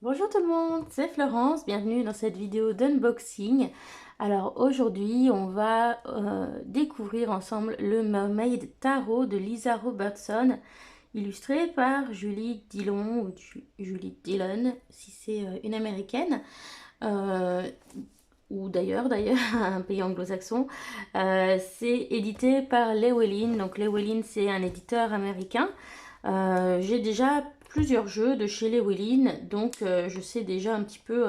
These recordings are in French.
Bonjour tout le monde, c'est Florence, bienvenue dans cette vidéo d'unboxing. Alors aujourd'hui on va découvrir ensemble le Mermaid Tarot de Lisa Robertson, illustré par Julie Dillon ou Julie Dillon si c'est une américaine, euh, ou d'ailleurs un pays anglo-saxon. C'est édité par Llewellyn, donc Llewellyn c'est un éditeur américain. J'ai déjà plusieurs jeux de chez Llewellyn, donc je sais déjà un petit peu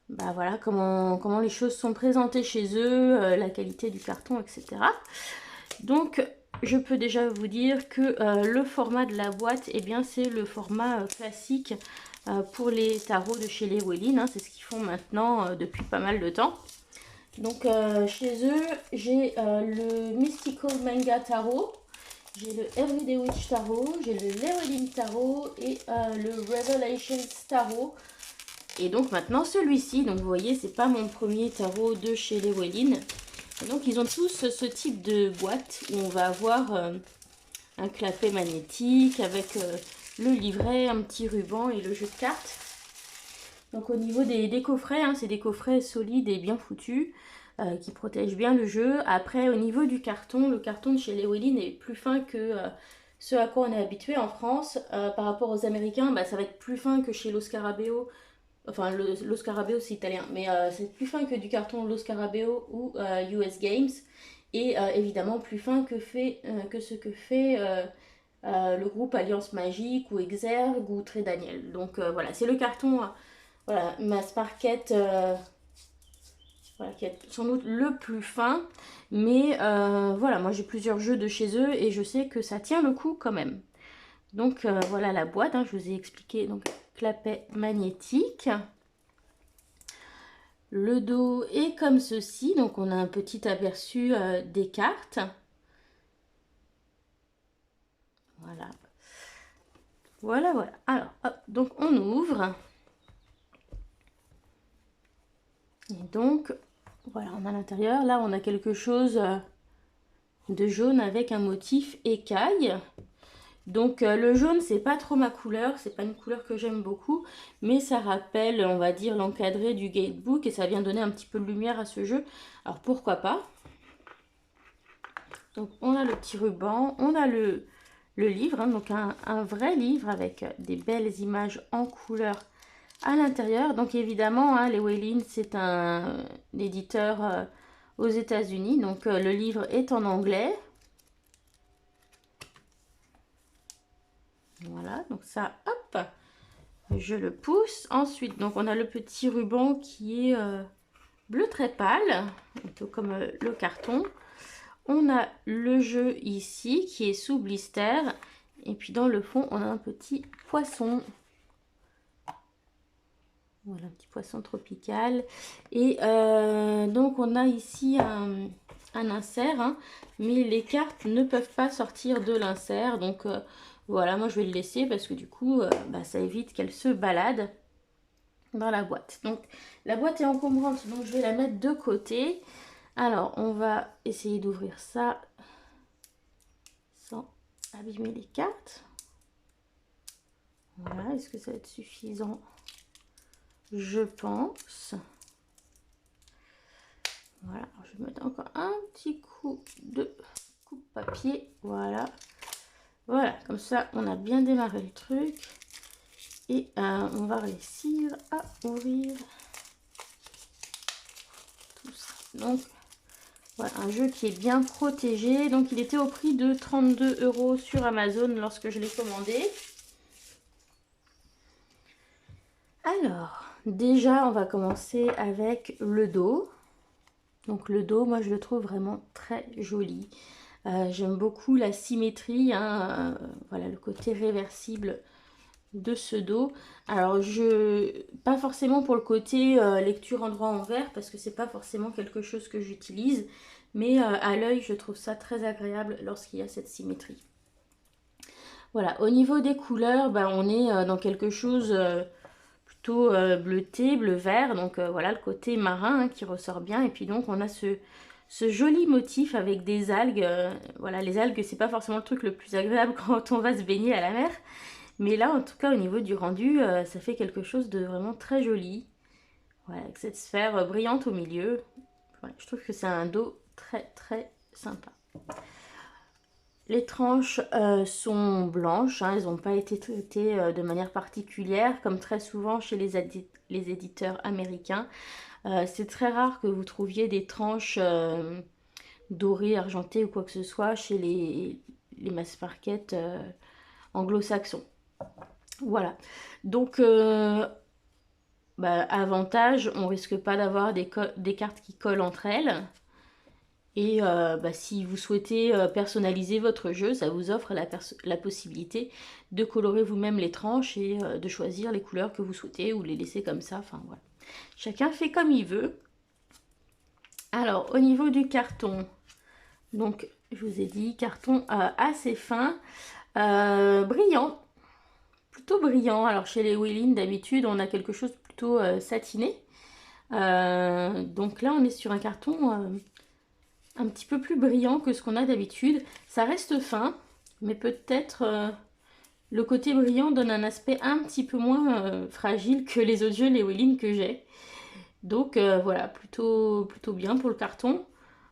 bah voilà, comment les choses sont présentées chez eux, la qualité du carton, etc. Donc je peux déjà vous dire que le format de la boîte, eh bien c'est le format classique pour les tarots de chez Llewellyn, hein, c'est ce qu'ils font maintenant depuis pas mal de temps. Donc chez eux, j'ai le Mystical Manga Tarot, j'ai le Everyday Witch Tarot, j'ai le Llewellyn Tarot et le Revelations Tarot. Et donc maintenant celui-ci, donc vous voyez, c'est pas mon premier tarot de chez Llewellyn. Et donc ils ont tous ce type de boîte où on va avoir un clapet magnétique avec le livret, un petit ruban et le jeu de cartes. Donc au niveau des coffrets, hein, c'est des coffrets solides et bien foutus qui protègent bien le jeu. Après au niveau du carton, le carton de chez Llewellyn est plus fin que ce à quoi on est habitué en France. Par rapport aux Américains, bah, ça va être plus fin que chez Lo Scarabeo. Enfin, Lo Scarabeo c'est italien, mais c'est plus fin que du carton Lo Scarabeo ou US Games. Et évidemment plus fin que ce que fait le groupe Alliance Magique ou Exergue ou Très Daniel. Donc voilà, c'est le carton voilà, Mass Market voilà, qui est sans doute le plus fin. Mais voilà, moi j'ai plusieurs jeux de chez eux et je sais que ça tient le coup quand même. Donc voilà la boîte, hein, je vous ai expliqué, donc clapet magnétique. Le dos est comme ceci, donc on a un petit aperçu des cartes. Voilà. Voilà, voilà. Alors, hop, donc on ouvre. Et donc, voilà, on a l'intérieur. Là, on a quelque chose de jaune avec un motif écaille. Donc le jaune c'est pas trop ma couleur, c'est pas une couleur que j'aime beaucoup, mais ça rappelle on va dire l'encadré du Gatebook et ça vient donner un petit peu de lumière à ce jeu, alors pourquoi pas. Donc on a le petit ruban, on a le livre, hein, donc un vrai livre avec des belles images en couleur à l'intérieur. Donc évidemment hein, Llewellyn c'est un éditeur aux États-Unis, donc le livre est en anglais. Voilà, donc ça, hop, je le pousse. Ensuite, donc on a le petit ruban qui est bleu très pâle, un peu comme le carton. On a le jeu ici qui est sous blister. Et puis dans le fond, on a un petit poisson. Voilà, un petit poisson tropical. Et donc on a ici un insert, hein, mais les cartes ne peuvent pas sortir de l'insert. Donc voilà, moi je vais le laisser parce que du coup, bah, ça évite qu'elle se balade dans la boîte. Donc la boîte est encombrante, donc je vais la mettre de côté. Alors on va essayer d'ouvrir ça sans abîmer les cartes. Voilà, est-ce que ça va être suffisant? Je pense. Voilà, je vais mettre encore un petit coup de coupe-papier. Voilà. Voilà, comme ça, on a bien démarré le truc. Et on va réussir à ouvrir tout ça. Donc, voilà, un jeu qui est bien protégé. Donc, il était au prix de 32 € sur Amazon lorsque je l'ai commandé. Alors, déjà, on va commencer avec le dos. Donc, le dos, moi, je le trouve vraiment très joli. J'aime beaucoup la symétrie, hein, voilà, le côté réversible de ce dos. Alors, pas forcément pour le côté lecture endroit envers, parce que c'est pas forcément quelque chose que j'utilise, mais à l'œil, je trouve ça très agréable lorsqu'il y a cette symétrie. Voilà, au niveau des couleurs, ben, on est dans quelque chose plutôt bleuté, bleu-vert, donc voilà le côté marin hein, qui ressort bien, et puis donc on a ce joli motif avec des algues. Voilà, les algues, c'est pas forcément le truc le plus agréable quand on va se baigner à la mer. Mais là, en tout cas, au niveau du rendu, ça fait quelque chose de vraiment très joli. Voilà, avec cette sphère brillante au milieu. Ouais, je trouve que c'est un dos très très sympa. Les tranches sont blanches, hein, elles n'ont pas été traitées de manière particulière, comme très souvent chez les éditeurs américains. C'est très rare que vous trouviez des tranches dorées, argentées ou quoi que ce soit chez les mass market anglo-saxons. Voilà. Donc, avantage, on risque pas d'avoir des cartes qui collent entre elles. Et si vous souhaitez personnaliser votre jeu, ça vous offre la possibilité de colorer vous-même les tranches et de choisir les couleurs que vous souhaitez ou les laisser comme ça. Enfin voilà. Chacun fait comme il veut. Alors au niveau du carton, donc je vous ai dit carton assez fin, brillant, plutôt brillant. Alors chez les Wellin d'habitude on a quelque chose de plutôt satiné. Donc là on est sur un carton un petit peu plus brillant que ce qu'on a d'habitude. Ça reste fin, mais peut-être le côté brillant donne un aspect un petit peu moins fragile que les autres jeux, les Wellin que j'ai. Donc voilà, plutôt bien pour le carton.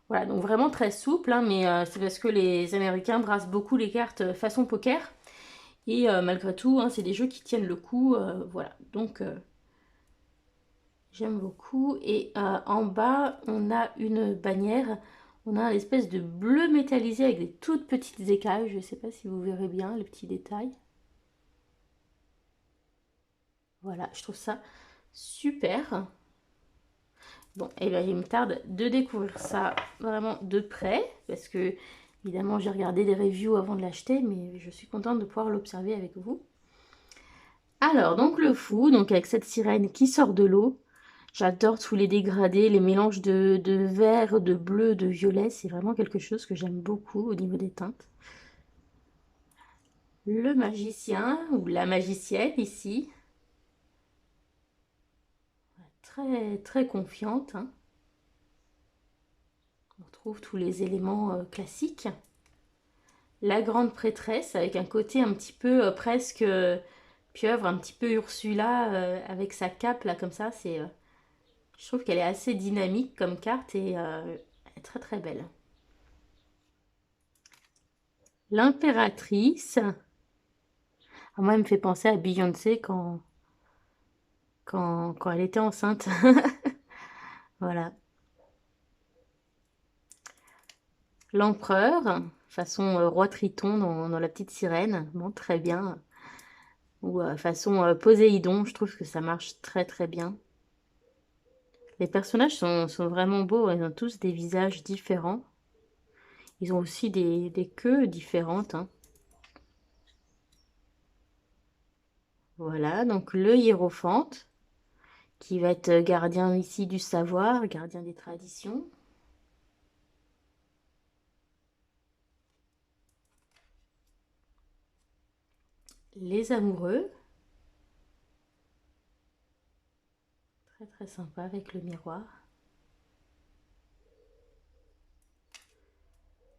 Voilà, donc vraiment très souple, hein, mais c'est parce que les Américains brassent beaucoup les cartes façon poker. Et malgré tout, hein, c'est des jeux qui tiennent le coup. Voilà, donc j'aime beaucoup. Et en bas, on a une bannière. On a une espèce de bleu métallisé avec des toutes petites écailles. Je ne sais pas si vous verrez bien les petits détails. Voilà, je trouve ça super. Bon, et bien il me tarde de découvrir ça vraiment de près. Parce que, évidemment, j'ai regardé des reviews avant de l'acheter. Mais je suis contente de pouvoir l'observer avec vous. Alors, donc le fou, donc avec cette sirène qui sort de l'eau. J'adore tous les dégradés, les mélanges de vert, de bleu, de violet. C'est vraiment quelque chose que j'aime beaucoup au niveau des teintes. Le magicien ou la magicienne ici. Très, très confiante, hein. On retrouve tous les éléments classiques. La grande prêtresse avec un côté un petit peu presque pieuvre, un petit peu Ursula avec sa cape là comme ça. Je trouve qu'elle est assez dynamique comme carte et elle est très très belle. L'impératrice. Ah, moi, elle me fait penser à Beyoncé quand elle était enceinte. Voilà. L'empereur, façon roi Triton dans La Petite Sirène. Bon, très bien. Ou façon Poséidon, je trouve que ça marche très très bien. Les personnages sont vraiment beaux, ils ont tous des visages différents. Ils ont aussi des queues différentes, hein. Voilà, donc le hiérophante, qui va être gardien ici du savoir, gardien des traditions. Les amoureux, très très sympa avec le miroir.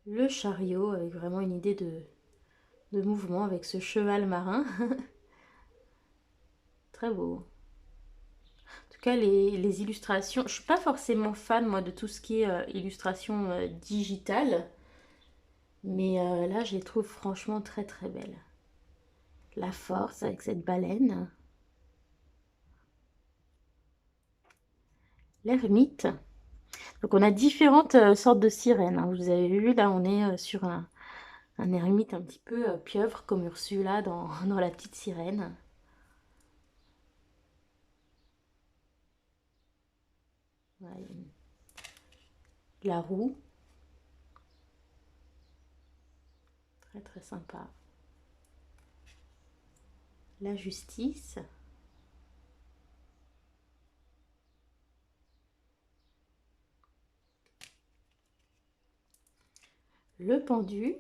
Le chariot, avec vraiment une idée de mouvement avec ce cheval marin. Très beau. En tout cas, les illustrations, je suis pas forcément fan moi de tout ce qui est illustration digitale, mais là je les trouve franchement très très belles. La force avec cette baleine. L'ermite. Donc on a différentes sortes de sirènes, hein. Vous avez vu, là on est sur un ermite un petit peu pieuvre comme Ursula dans La Petite Sirène. Ouais, la roue. Très très sympa. La justice. Le pendu.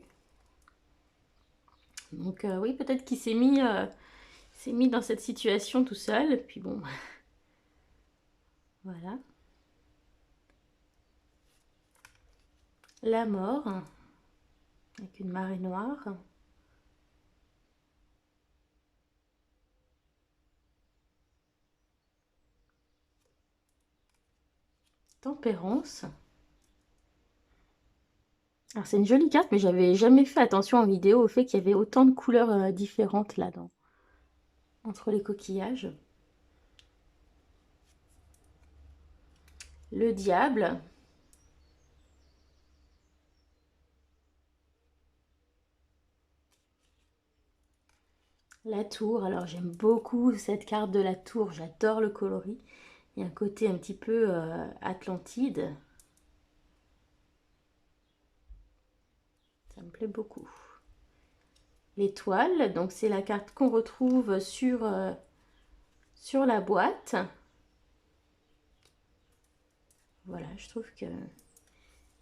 Donc oui, peut-être qu'il s'est mis dans cette situation tout seul. Et puis bon, voilà. La mort, avec une marée noire. Tempérance. Alors c'est une jolie carte, mais j'avais jamais fait attention en vidéo au fait qu'il y avait autant de couleurs différentes là-dedans, entre les coquillages. Le diable. La tour, alors j'aime beaucoup cette carte de la tour, j'adore le coloris. Il y a un côté un petit peu Atlantide. Ça me plaît beaucoup. L'étoile, donc c'est la carte qu'on retrouve sur la boîte. Voilà, je trouve que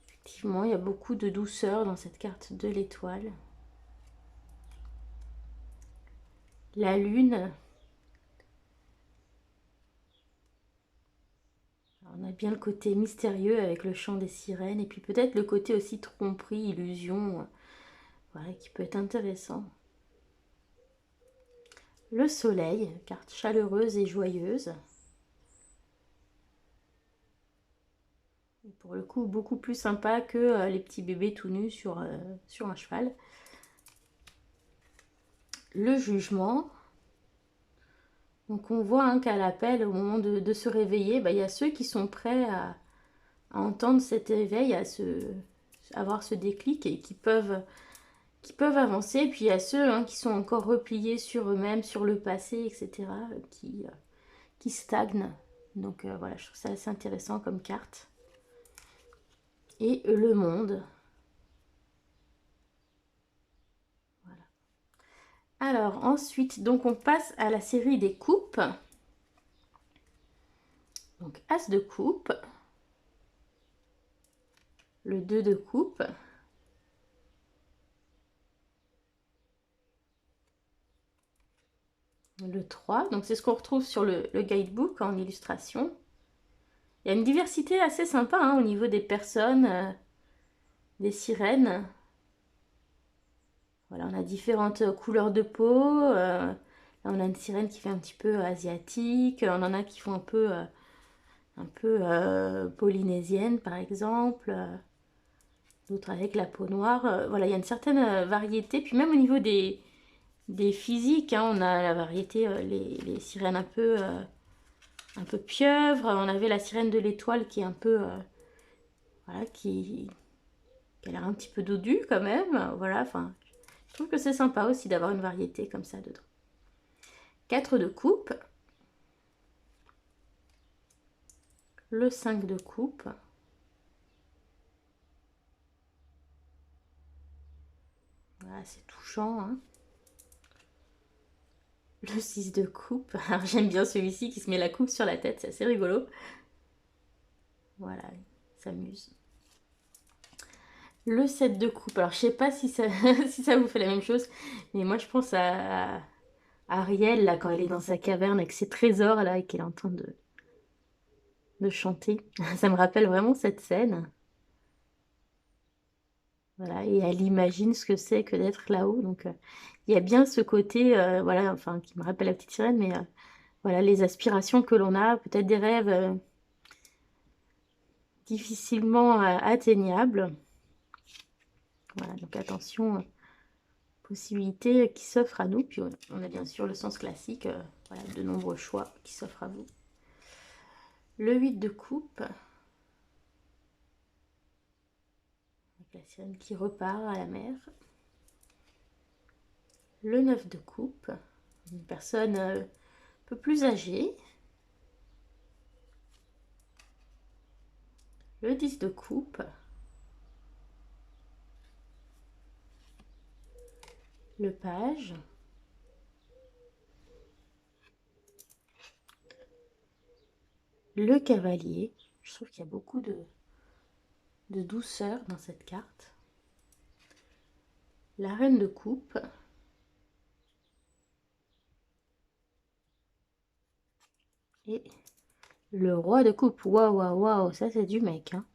effectivement il y a beaucoup de douceur dans cette carte de l'étoile. La lune. Alors, on a bien le côté mystérieux avec le chant des sirènes et puis peut-être le côté aussi tromperie, illusion, voilà, qui peut être intéressant. Le soleil, carte chaleureuse et joyeuse. Et pour le coup, beaucoup plus sympa que les petits bébés tout nus sur un cheval. Le jugement. Donc on voit hein, qu'à l'appel, au moment de se réveiller, bah, il y a ceux qui sont prêts à entendre cet éveil, à avoir ce déclic et qui peuvent avancer. Puis il y a ceux hein, qui sont encore repliés sur eux-mêmes, sur le passé, etc., qui stagnent. Donc voilà, je trouve ça assez intéressant comme carte. Et le monde. Voilà. Alors ensuite, donc on passe à la série des coupes. Donc As de coupe. Le 2 de coupe. Le 3, donc c'est ce qu'on retrouve sur le guidebook en illustration. Il y a une diversité assez sympa hein, au niveau des personnes, des sirènes. Voilà, on a différentes couleurs de peau. Là, on a une sirène qui fait un petit peu asiatique. On en a qui font un peu polynésienne, par exemple. D'autres avec la peau noire. Voilà, il y a une certaine variété. Puis même au niveau des physiques, hein, on a la variété, les sirènes un peu pieuvre. On avait la sirène de l'étoile qui est un peu, voilà, qui a l'air un petit peu dodue quand même. Voilà, enfin, je trouve que c'est sympa aussi d'avoir une variété comme ça dedans. 4 de coupe. Le 5 de coupe. Voilà, c'est touchant, hein. Le 6 de coupe. Alors j'aime bien celui-ci qui se met la coupe sur la tête, c'est assez rigolo. Voilà, il s'amuse. Le 7 de coupe. Alors je sais pas si ça, si ça vous fait la même chose, mais moi je pense à Ariel, là, quand elle est dans sa caverne avec ses trésors, là, et qu'elle est en train de chanter. Ça me rappelle vraiment cette scène. Voilà, et elle imagine ce que c'est que d'être là-haut. Donc, il y a bien ce côté, voilà, enfin, qui me rappelle la petite sirène, mais voilà, les aspirations que l'on a, peut-être des rêves difficilement atteignables. Voilà, donc attention, possibilités qui s'offrent à nous. Puis on a bien sûr le sens classique, voilà, de nombreux choix qui s'offrent à vous. Le 8 de coupe. La sirène qui repart à la mer. Le 9 de coupe. Une personne un peu plus âgée. Le 10 de coupe. Le page. Le cavalier. Je trouve qu'il y a beaucoup de douceur dans cette carte. La reine de coupe. Et le roi de coupe. Waouh, waouh, waouh, ça c'est du mec. Hein.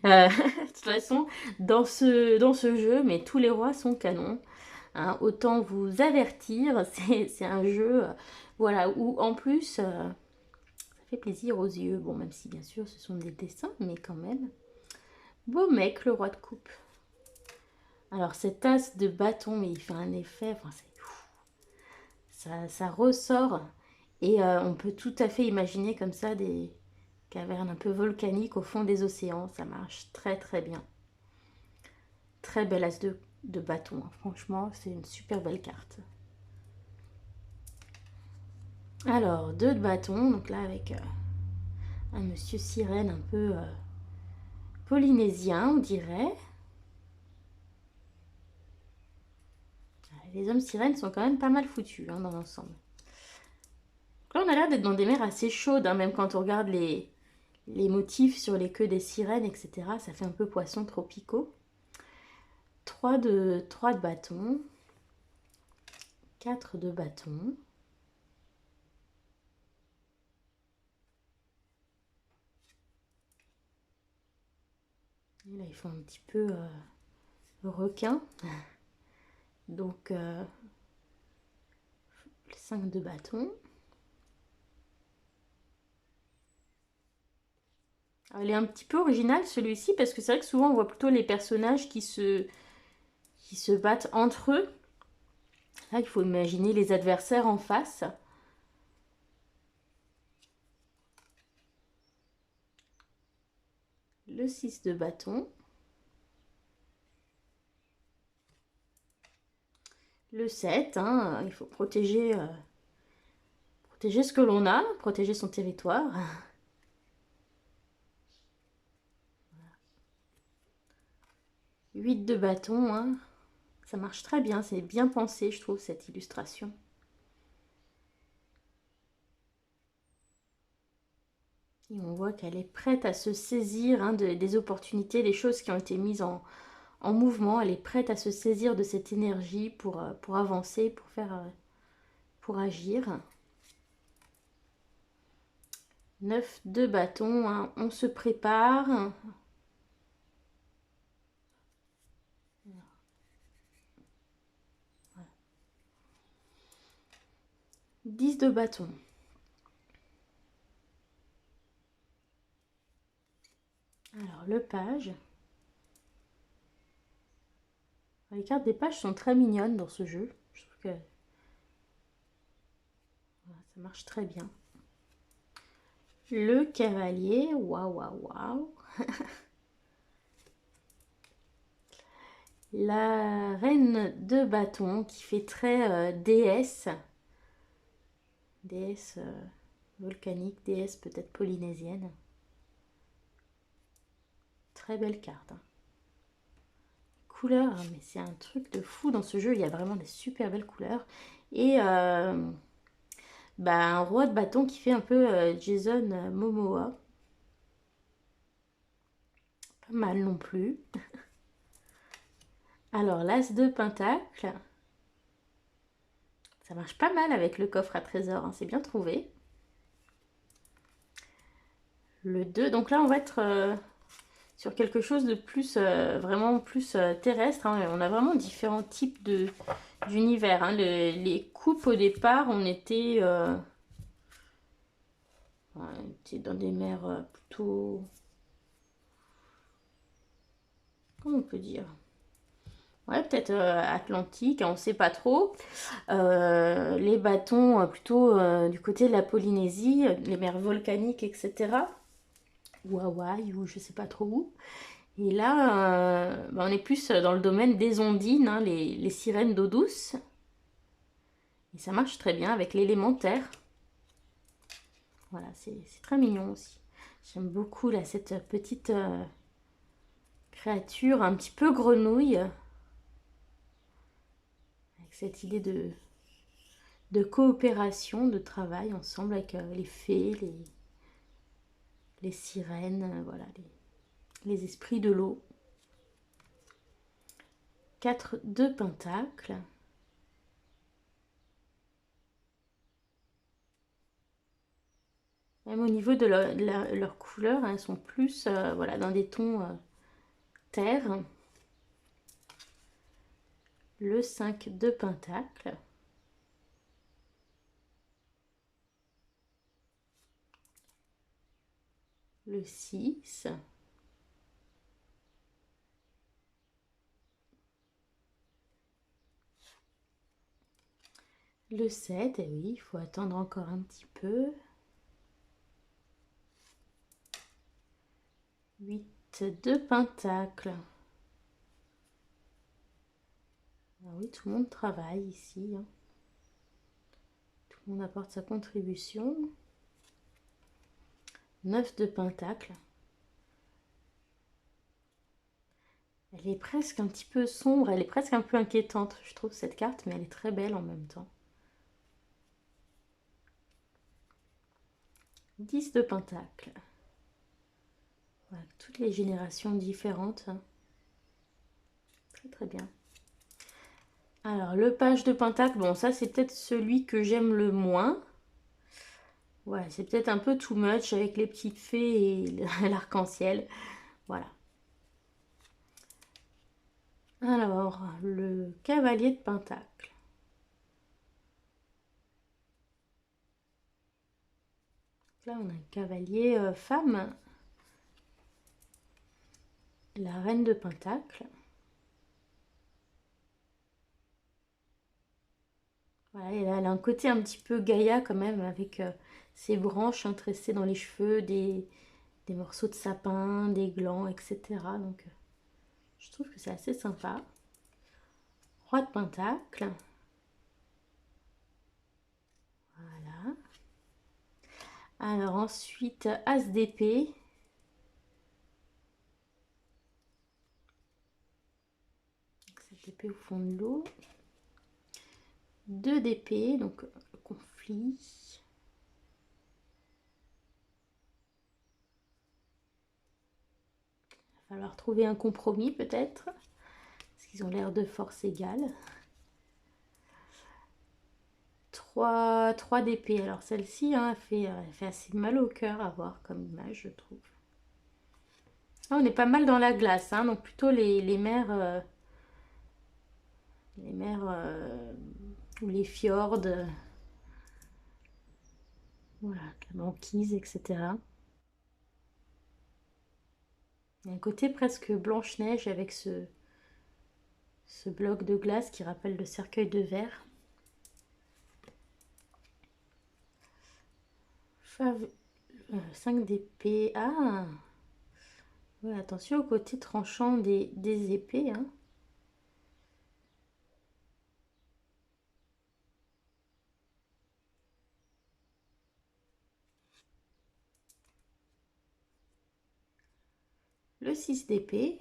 De toute façon, dans ce jeu, mais tous les rois sont canons. Hein, autant vous avertir, c'est un jeu voilà, où en plus, ça fait plaisir aux yeux. Bon, même si bien sûr ce sont des dessins, mais quand même. Beau mec, le roi de coupe. Alors cet as de bâton, mais il fait un effet, enfin ça ressort. Et on peut tout à fait imaginer comme ça des cavernes un peu volcaniques au fond des océans. Ça marche très très bien. Très bel as de bâton, hein. Franchement, c'est une super belle carte. Alors, 2 de bâton, donc là avec un monsieur sirène un peu polynésien, on dirait. Les hommes sirènes sont quand même pas mal foutus, hein, dans l'ensemble. Là, on a l'air d'être dans des mers assez chaudes, hein, même quand on regarde les motifs sur les queues des sirènes, etc. Ça fait un peu poissons tropicaux. 3 de bâton. 4 de bâton. Et là, ils font un petit peu requin. Donc, 5 de bâton. Alors, il est un petit peu original celui-ci parce que c'est vrai que souvent on voit plutôt les personnages qui se battent entre eux. Là, il faut imaginer les adversaires en face. Le 6 de bâton. Le 7, hein, il faut protéger ce que l'on a, protéger son territoire. 8 de bâton, hein. Ça marche très bien, c'est bien pensé, je trouve, cette illustration. Et on voit qu'elle est prête à se saisir, hein, des opportunités, des choses qui ont été mises en mouvement. Elle est prête à se saisir de cette énergie pour avancer, pour agir. 9 de bâton, hein. On se prépare. 10 de bâton. Alors, le page. Les cartes des pages sont très mignonnes dans ce jeu. Je trouve que voilà, ça marche très bien. Le cavalier. Waouh, waouh, waouh. La reine de bâton qui fait très déesse. Déesse volcanique, déesse peut-être polynésienne. Très belle carte, hein. Couleurs, mais c'est un truc de fou dans ce jeu. Il y a vraiment des super belles couleurs. Et un roi de bâton qui fait un peu Jason Momoa. Pas mal non plus. Alors, l'as de pentacle. Ça marche pas mal avec le coffre à trésor, hein, c'est bien trouvé. Le 2, donc là on va être sur quelque chose de plus, vraiment plus terrestre, hein. On a vraiment différents types d'univers, hein. Les coupes au départ, on était dans des mers plutôt... Comment on peut dire? Ouais, peut-être Atlantique, hein, on ne sait pas trop. Les bâtons plutôt du côté de la Polynésie, les mers volcaniques, etc. Ou Hawaï, ou je ne sais pas trop où. Et là, on est plus dans le domaine des ondines, hein, les sirènes d'eau douce. Et ça marche très bien avec l'élémentaire. Voilà, c'est très mignon aussi. J'aime beaucoup là, cette petite créature un petit peu grenouille. Cette idée de coopération, de travail ensemble avec les fées, les sirènes, voilà, les esprits de l'eau. 4 de pentacle. Même au niveau de leur couleur, hein, elles sont plus voilà, dans des tons terre. Le 5 de pentacle. le 6, le 7, et oui, il faut attendre encore un petit peu. 8 de pentacle. Ah oui, tout le monde travaille ici, hein. Tout le monde apporte sa contribution. 9 de pentacle. Elle est presque un petit peu sombre, elle est presque un peu inquiétante, je trouve, cette carte, mais elle est très belle en même temps. 10 de pentacle. Voilà, toutes les générations différentes. Très très bien. Alors, le page de pentacle, bon, ça c'est peut-être celui que j'aime le moins. Ouais, c'est peut-être un peu too much avec les petites fées et l'arc-en-ciel. Voilà. Alors, le cavalier de pentacle. Là, on a un cavalier femme. La reine de pentacle. Voilà, et là, elle a un côté un petit peu Gaïa quand même, avec ses branches tressées dans les cheveux, des morceaux de sapin, des glands, etc. Donc, je trouve que c'est assez sympa. Roi de pentacle. Voilà. Alors ensuite, as d'épée. Cette épée au fond de l'eau. 2 d'épée, donc conflit. Il va falloir trouver un compromis peut-être, parce qu'ils ont l'air de force égale. 3 d'épée. Alors celle-ci, hein, elle fait assez mal au cœur à voir comme image, je trouve. Ah, on est pas mal dans la glace, hein, donc plutôt les mers, ou les fjords, voilà, la banquise, etc. Il y a un côté presque Blanche-Neige avec ce bloc de glace qui rappelle le cercueil de verre. 5 d'épée. Ah, ouais, attention au côté tranchant des épées, hein. Le 6 d'épée.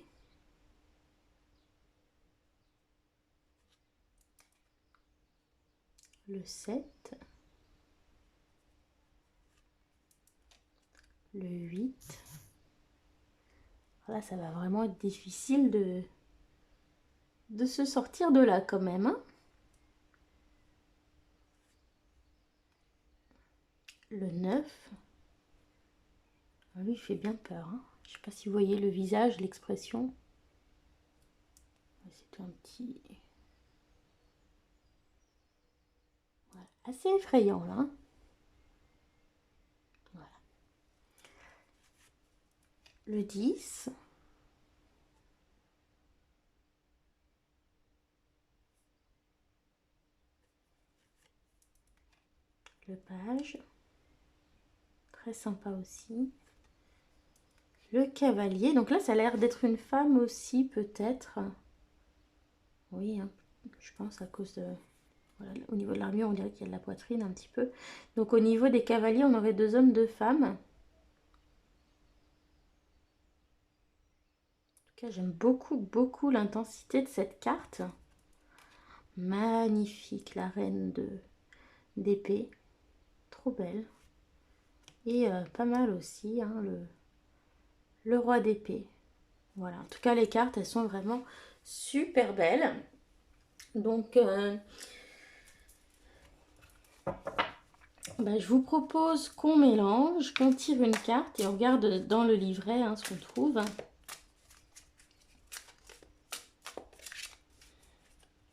Le 7. Le 8. Là, ça va vraiment être difficile de se sortir de là quand même, hein. Le 9. Ah, lui, il fait bien peur, hein. Je ne sais pas si vous voyez le visage, l'expression. C'est un petit... Voilà. Assez effrayant, là, hein. Voilà. Le 10. Le page. Très sympa aussi. Le cavalier. Donc là, ça a l'air d'être une femme aussi, peut-être. Oui, hein, je pense à cause de... Voilà, au niveau de l'armure, on dirait qu'il y a de la poitrine un petit peu. Donc au niveau des cavaliers, on aurait 2 hommes, 2 femmes. En tout cas, j'aime beaucoup, beaucoup l'intensité de cette carte. Magnifique, la reine d'épée. Trop belle. Et pas mal aussi, hein, le roi d'épée. Voilà, en tout cas, les cartes, elles sont vraiment super belles. Donc, je vous propose qu'on mélange, qu'on tire une carte et on regarde dans le livret, hein, ce qu'on trouve.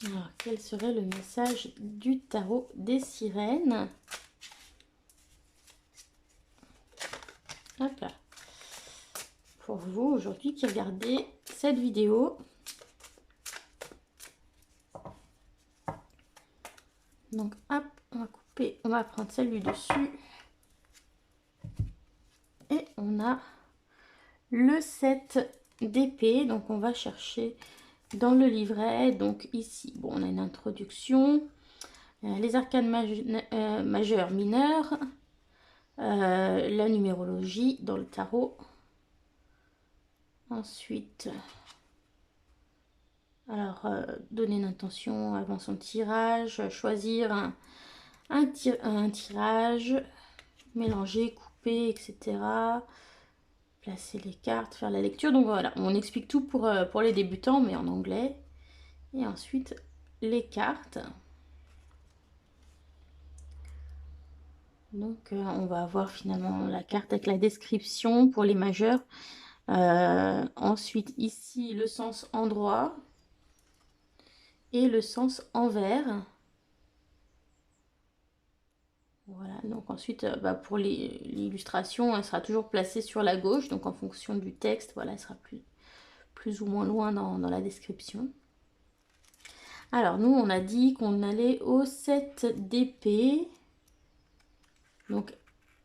Alors, quel serait le message du tarot des sirènes? Hop là. pour vous aujourd'hui qui regardez cette vidéo. Donc hop, on va couper, on va prendre celle du dessus. Et on a le set d'épée. Donc on va chercher dans le livret. Donc ici, bon, on a une introduction. Les arcanes majeures, mineures. La numérologie dans le tarot. Ensuite, alors, donner une intention avant son tirage, choisir un tirage, mélanger, couper, etc. Placer les cartes, faire la lecture. Donc voilà, on explique tout pour les débutants, mais en anglais. Et ensuite, les cartes. Donc, on va avoir finalement la carte avec la description pour les majeurs. Ensuite, ici, le sens endroit et le sens envers. Voilà, donc ensuite, pour l'illustration, elle sera toujours placée sur la gauche. Donc, en fonction du texte, voilà, elle sera plus ou moins loin dans la description. Alors, nous, on a dit qu'on allait au 7 d'épée. Donc,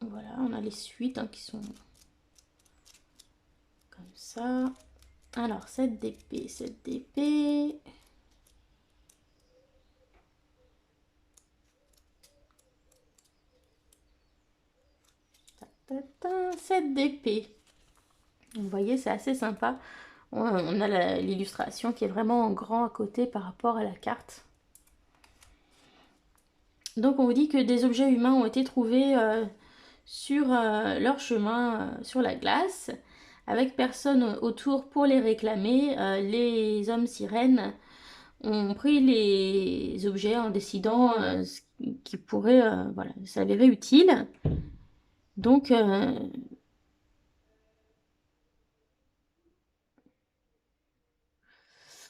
voilà, on a les suites qui sont comme ça. Alors, 7 d'épée, 7 d'épée. Ta-ta-ta, 7 d'épée. Vous voyez, c'est assez sympa. On a l'illustration qui est vraiment en grand à côté par rapport à la carte. Donc on vous dit que des objets humains ont été trouvés sur leur chemin sur la glace, avec personne autour pour les réclamer. Les hommes sirènes ont pris les objets en décidant ce qui pourrait voilà, s'avérer utile. Donc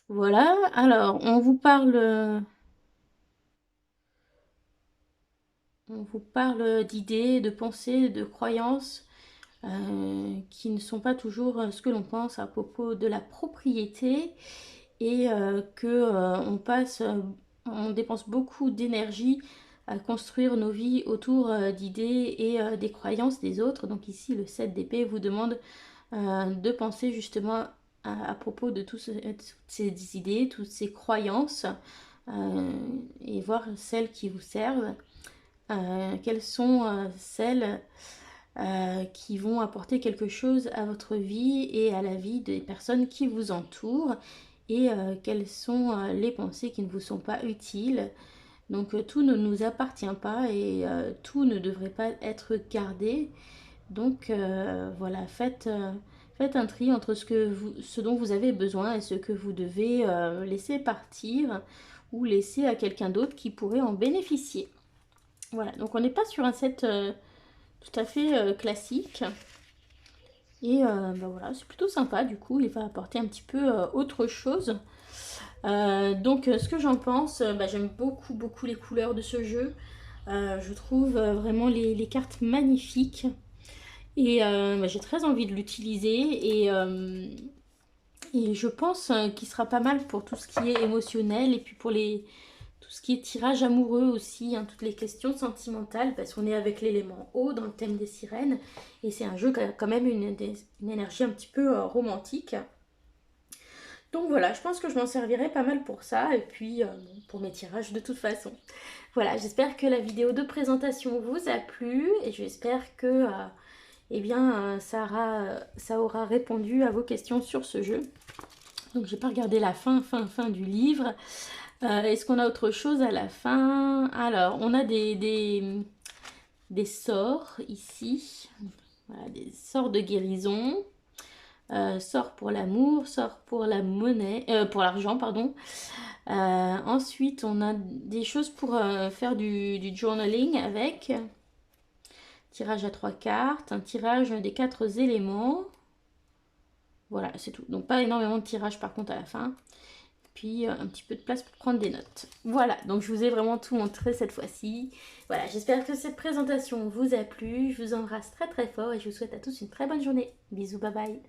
voilà, alors on vous parle d'idées, de pensées, de croyances qui ne sont pas toujours ce que l'on pense à propos de la propriété, et on dépense beaucoup d'énergie à construire nos vies autour d'idées et des croyances des autres. Donc ici, le 7 d'épée vous demande de penser justement à propos de toutes ces idées, toutes ces croyances, et voir celles qui vous servent. Quelles sont celles qui vont apporter quelque chose à votre vie et à la vie des personnes qui vous entourent, et quelles sont les pensées qui ne vous sont pas utiles. Donc tout ne nous appartient pas, et tout ne devrait pas être gardé. Donc voilà, faites un tri entre ce dont vous avez besoin et ce que vous devez laisser partir ou laisser à quelqu'un d'autre qui pourrait en bénéficier. Voilà, donc on n'est pas sur un set tout à fait classique. Et voilà, c'est plutôt sympa, du coup, il va apporter un petit peu autre chose. Donc ce que j'en pense, j'aime beaucoup les couleurs de ce jeu. Je trouve vraiment les cartes magnifiques. Et j'ai très envie de l'utiliser. Et je pense qu'il sera pas mal pour tout ce qui est émotionnel, et puis pour tout ce qui est tirage amoureux aussi, toutes les questions sentimentales, parce qu'on est avec l'élément eau dans le thème des sirènes, et c'est un jeu qui a quand même une énergie un petit peu romantique. Donc voilà, je pense que je m'en servirai pas mal pour ça, et puis pour mes tirages de toute façon. Voilà, j'espère que la vidéo de présentation vous a plu, et j'espère que ça aura répondu à vos questions sur ce jeu. Donc j'ai pas regardé la fin du livre. Est-ce qu'on a autre chose à la fin? Alors, on a des sorts ici. Voilà, des sorts de guérison. Sorts pour l'amour, sorts pour la monnaie, pour l'argent, pardon. Ensuite, on a des choses pour faire du journaling avec. Tirage à 3 cartes, un tirage des 4 éléments. Voilà, c'est tout. Donc pas énormément de tirages par contre à la fin. Puis un petit peu de place pour prendre des notes. Voilà, donc je vous ai vraiment tout montré cette fois-ci. Voilà, j'espère que cette présentation vous a plu. Je vous embrasse très fort et je vous souhaite à tous une très bonne journée. Bisous, bye bye.